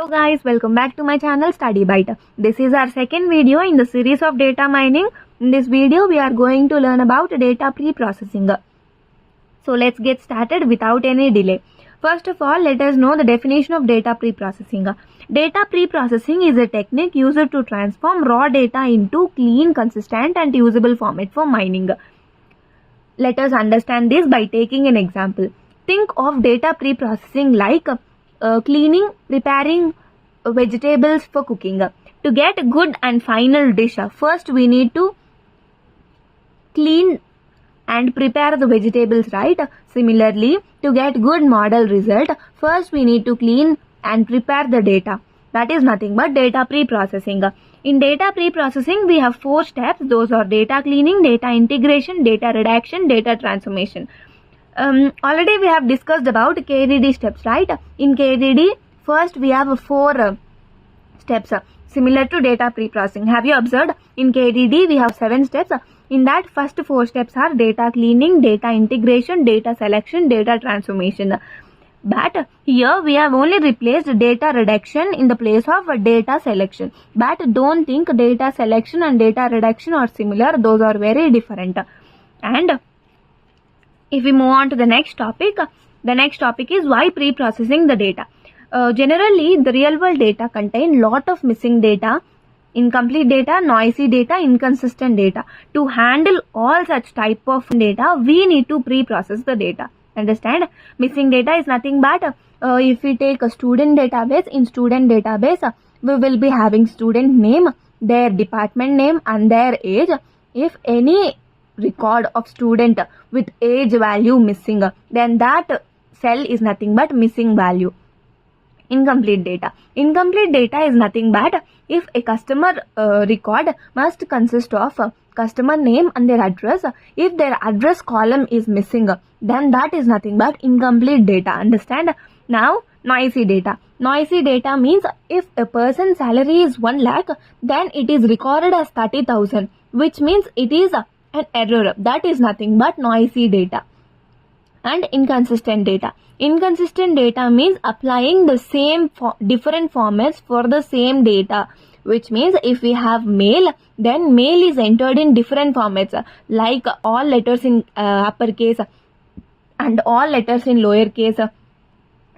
Hello guys, welcome back to my channel Study Byte. This is our second video in the series of data mining. In this video we are going to learn about data pre-processing. So let's get started without any delay. First of all, let us know the definition of data pre-processing. Data pre-processing is a technique used to transform raw data into clean, consistent and usable format for mining. Let us understand this by taking an example. Think of data pre-processing like cleaning, preparing vegetables for cooking. To get a good and final dish, first we need to clean and prepare the vegetables, right? Similarly, to get good model result, first we need to clean and prepare the data. That is nothing but data pre-processing. In data pre-processing, we have 4 steps. Those are data cleaning, data integration, data redaction, data transformation. Already we have discussed about KDD steps, right? In KDD, first we have 4 steps similar to data pre-processing. Have you observed? In KDD we have 7 steps. In that, first 4 steps are data cleaning, data integration, data selection, data transformation. But here we have only replaced data reduction in the place of data selection. But don't think data selection and data reduction are similar. Those are very different. And if we move on to the next topic is why pre-processing the data. Generally, the real world data contain lot of missing data, incomplete data, noisy data, inconsistent data. To handle all such type of data, we need to pre-process the data. Understand? Missing data is nothing but if we take a student database, in student database, we will be having student name, their department name and their age. If any record of student with age value missing, then that cell is nothing but missing value. Incomplete data. Incomplete data is nothing but if a customer record must consist of customer name and their address. If their address column is missing, then that is nothing but incomplete data. Understand? Now, noisy data. Noisy data means if a person's salary is 1 lakh, then it is recorded as 30,000, which means it is an error. That is nothing but noisy data. And inconsistent data. Inconsistent data means applying the same different formats for the same data, which means if we have mail, then mail is entered in different formats, like all letters in uppercase and all letters in lowercase,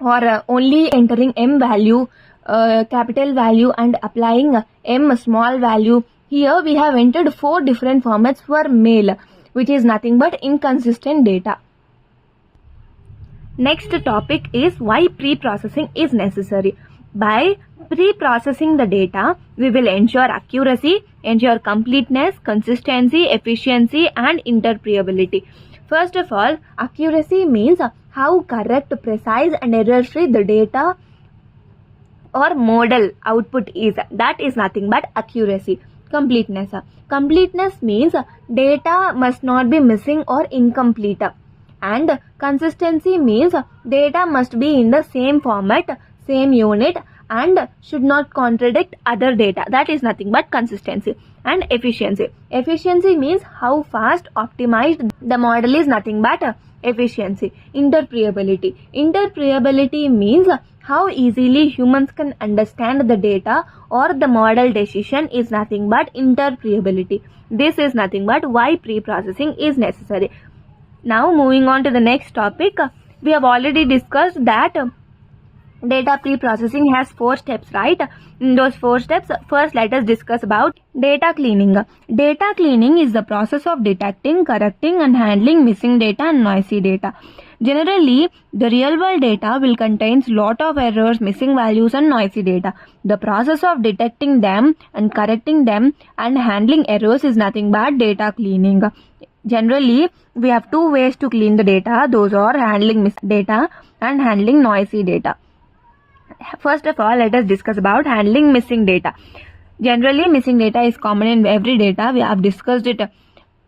or only entering M value, capital value and applying M small value. Here we have entered 4 different formats for mail, which is nothing but inconsistent data. Next topic is why pre-processing is necessary. By pre-processing the data, we will ensure accuracy, ensure completeness, consistency, efficiency and interpretability. First of all, accuracy means how correct, precise and error-free the data or model output is. That is nothing but accuracy. Completeness. Completeness means data must not be missing or incomplete. And consistency means data must be in the same format, same unit and should not contradict other data. That is nothing but consistency. And efficiency. Efficiency means how fast optimized the model is, nothing but efficiency. Interpretability. Interpretability means how easily humans can understand the data or the model decision is nothing but interpretability. This is nothing but why pre-processing is necessary. Now moving on to the next topic, we have already discussed that data pre-processing has 4 steps, right? In those 4 steps, first let us discuss about data cleaning. Data cleaning is the process of detecting, correcting and handling missing data and noisy data. Generally, the real world data will contain lot of errors, missing values and noisy data. The process of detecting them and correcting them and handling errors is nothing but data cleaning. Generally, we have 2 ways to clean the data. Those are handling missing data and handling noisy data. First of all, let us discuss about handling missing data. Generally, missing data is common in every data. We have discussed it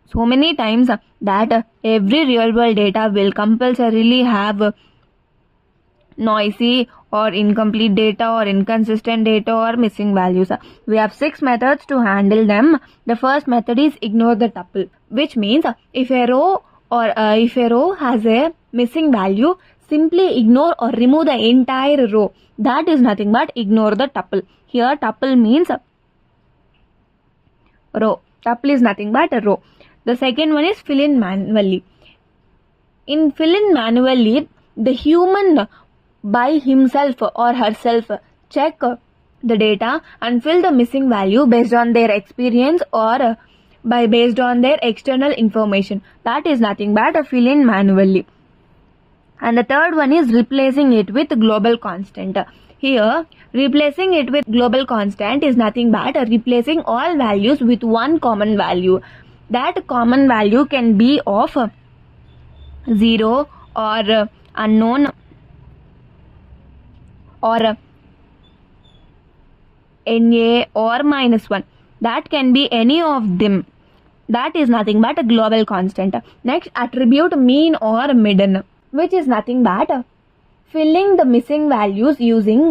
so many times that every real world data will compulsorily have noisy or incomplete data or inconsistent data or missing values. We have 6 methods to handle them. The first method is ignore the tuple, which means if a row has a missing value, simply ignore or remove the entire row. That is nothing but ignore the tuple. Here tuple means row. Tuple is nothing but a row. The second one is fill in manually. In fill in manually, the human by himself or herself check the data and fill the missing value based on their experience or based on their external information. That is nothing but a fill in manually. And the third one is replacing it with global constant. Here, replacing it with global constant is nothing but replacing all values with one common value. That common value can be of 0 or unknown or NA or -1. That can be any of them. That is nothing but a global constant. Next, attribute mean or median, which is nothing but filling the missing values using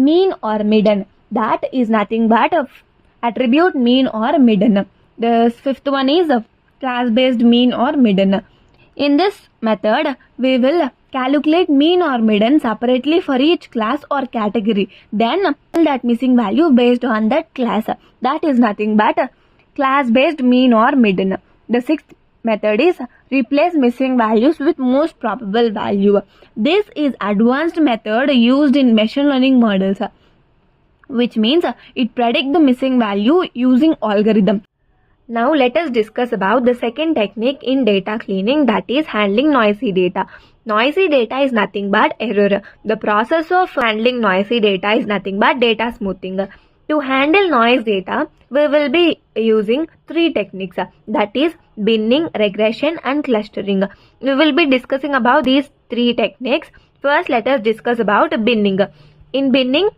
mean or median. That is nothing but attribute mean or median. The fifth one is class based mean or median. In this method, we will calculate mean or median separately for each class or category. Then fill that missing value based on that class. That is nothing but class based mean or median. The sixth method is replace missing values with most probable value. This is advanced method used in machine learning models, which means it predicts the missing value using algorithm. Now let us discuss about the second technique in data cleaning, that is handling noisy data. Noisy data is nothing but error. The process of handling noisy data is nothing but data smoothing. To handle noise data, we will be using three techniques, that is binning, regression and clustering. We will be discussing about these three techniques. First, let us discuss about binning. In binning,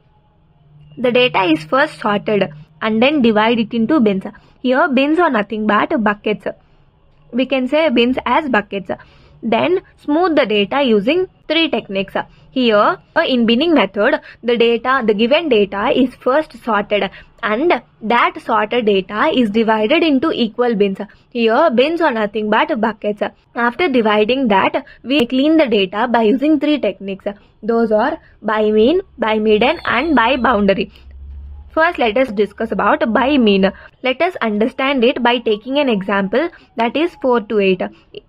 the data is first sorted and then divided into bins. Here bins are nothing but buckets. We can say bins as buckets. Then smooth the data using three techniques. Here in binning method, the given data is first sorted and that sorted data is divided into equal bins. Here bins are nothing but buckets. After dividing that, we clean the data by using three techniques. Those are by mean, by median and by boundary. First, let us discuss about by mean. Let us understand it by taking an example, that is 4 to 8.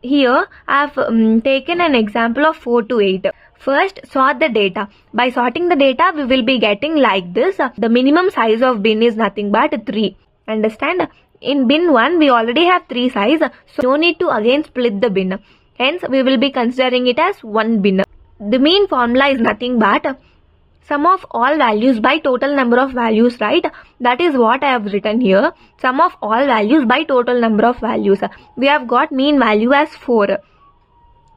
Here I have taken an example of 4 to 8. First, sort the data. By sorting the data, we will be getting like this. The minimum size of bin is nothing but 3. Understand? In bin 1, we already have 3 size, so no need to again split the bin. Hence, we will be considering it as 1 bin. The mean formula is nothing but sum of all values by total number of values, right? That is what I have written here. Sum of all values by total number of values. We have got mean value as 4.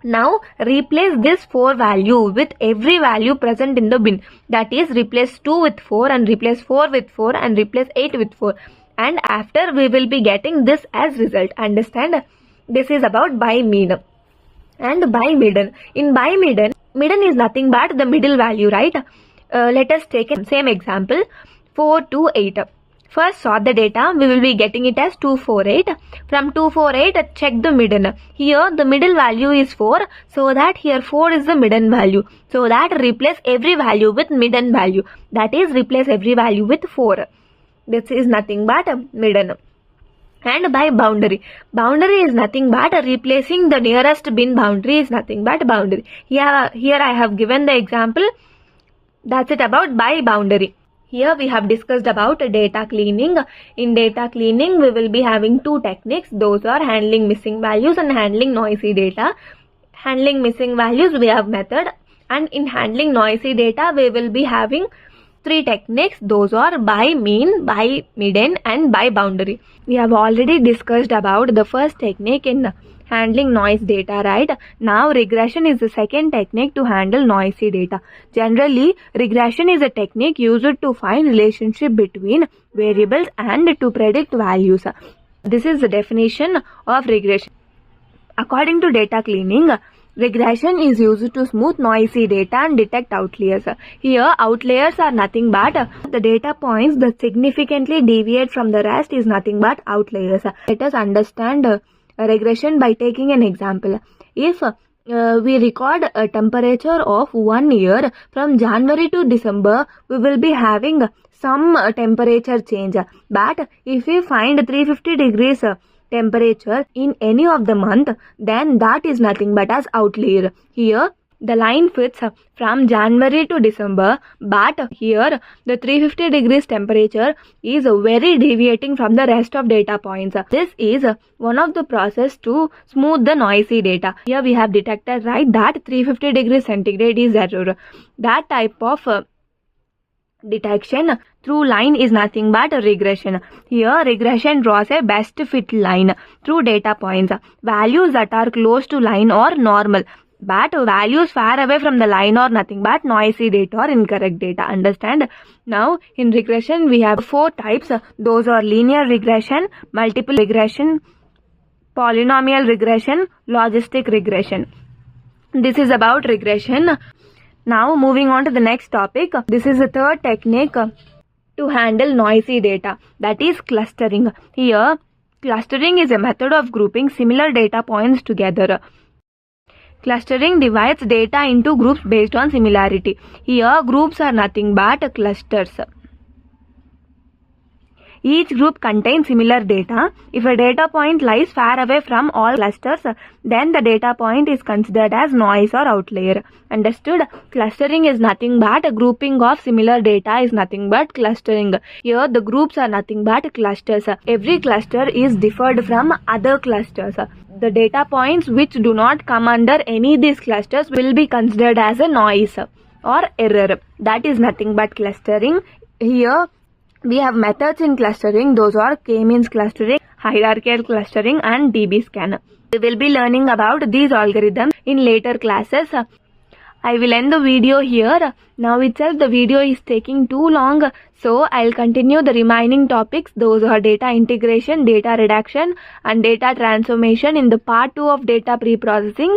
Now replace this 4 value with every value present in the bin. That is, replace 2 with 4 and replace 4 with 4 and replace 8 with 4. And after we will be getting this as result. Understand? This is about by mean. And by median. In by median is nothing but the middle value, right? Let us take the same example, 4 to 8. First sort the data, we will be getting it as 248. From 248, check the median. Here the middle value is 4, so that here 4 is the median value. So that replace every value with median value. That is, replace every value with 4. This is nothing but median. And by boundary. Boundary is nothing but replacing the nearest bin boundary is nothing but boundary. Here I have given the example. That's it about by boundary. Here we have discussed about data cleaning. In data cleaning, we will be having two techniques. Those are handling missing values and handling noisy data. Handling missing values, we have method. And in handling noisy data, we will be having three techniques. Those are by mean, by median and by boundary. We have already discussed about the first technique in handling noise data, right? Now regression is the second technique to handle noisy data. Generally, regression is a technique used to find relationship between variables and to predict values. This is the definition of regression. According to data cleaning, regression is used to smooth noisy data and detect outliers. Here, outliers are nothing but the data points that significantly deviate from the rest is nothing but outliers. Let us understand regression by taking an example. If we record a temperature of 1 year from January to December, we will be having some temperature change. But if we find 350 degrees temperature in any of the month, then that is nothing but as outlier. Here the line fits from January to December, but here the 350 degrees temperature is very deviating from the rest of data points. This is one of the process to smooth the noisy data. Here we have detected right that 350 degrees centigrade is error. That type of detection through line is nothing but a regression. Here regression draws a best fit line through data points. Values that are close to line or normal, but values far away from the line or nothing but noisy data or incorrect data. Understand? Now in regression we have 4 types. Those are linear regression, multiple regression, polynomial regression, logistic regression. This is about regression. Now moving on to the next topic. This is the third technique to handle noisy data, that is clustering. Here clustering is a method of grouping similar data points together. Clustering divides data into groups based on similarity. Here groups are nothing but clusters. Each group contains similar data. If a data point lies far away from all clusters, then the data point is considered as noise or outlier. Understood? Clustering is nothing but a grouping of similar data is nothing but clustering. Here the groups are nothing but clusters. Every cluster is differed from other clusters. The data points which do not come under any of these clusters will be considered as a noise or error. That is nothing but clustering. Here we have methods in clustering. Those are k-means clustering, hierarchical clustering and DB scan. We will be learning about these algorithms in later classes. I will end the video here. Now itself the video is taking too long, so I'll continue the remaining topics. Those are data integration, data reduction and data transformation in the part 2 of data preprocessing.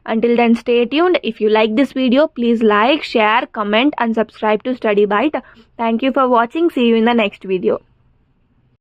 Until then, stay tuned. If you like this video, please like, share, comment and subscribe to StudyByte. Thank you for watching. See you in the next video.